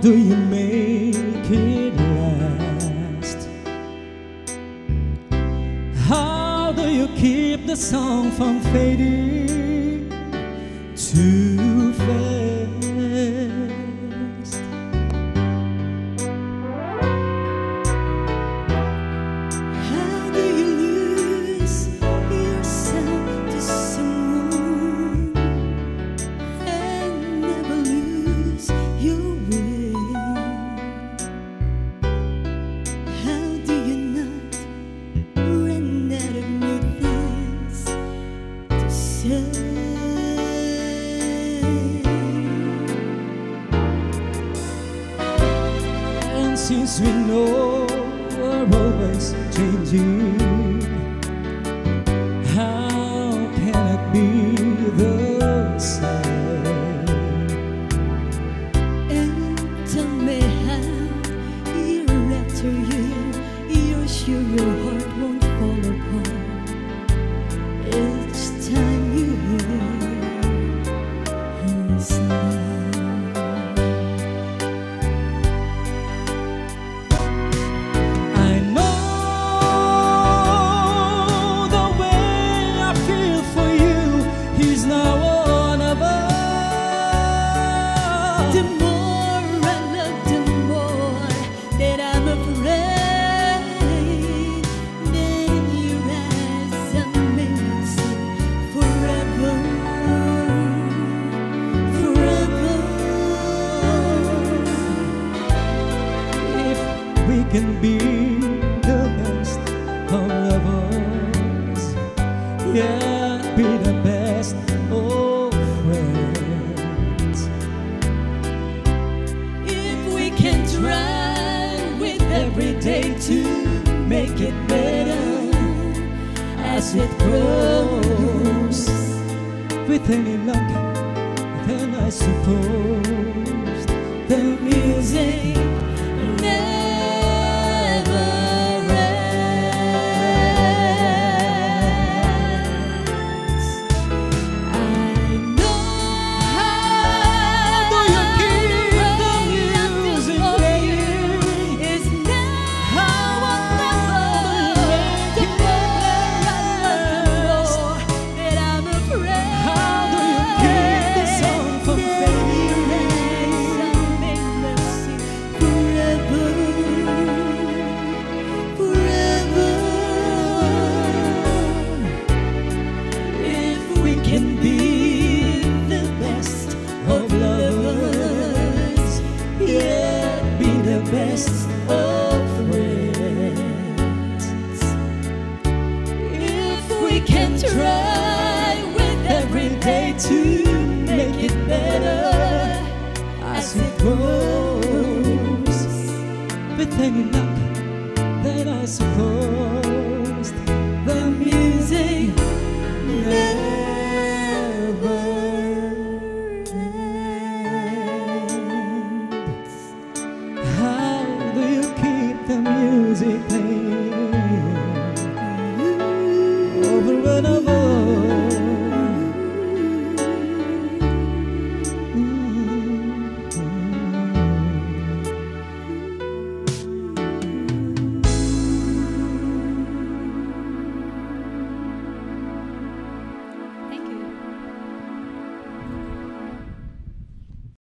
do you make it last? How do you keep the song from fading too fast? How do you lose yourself to someone and never lose your way? How do you not run out of new things to say? And since we know we're always changing, how can it be the same? And tell me how, year after year, you're sure your heart won't fall apart each time you hear his name. I know the way I feel for you. He's now one of us. The more I love, the more that I'm afraid that in your eyes I may not see forever, forever. If we can be the best of lovers, yeah, be the best of friends. If we can try with every day to make it better as it grows. With any luck, then I suppose The music never ends. I know how do you keep the music playing? is now or never. The more I love, the more that I'm afraid. How do you keep the song from fading? Can be the best of lovers, yet be the best of friends. If we can try with every day to make it better as it Goes with any luck, then I suppose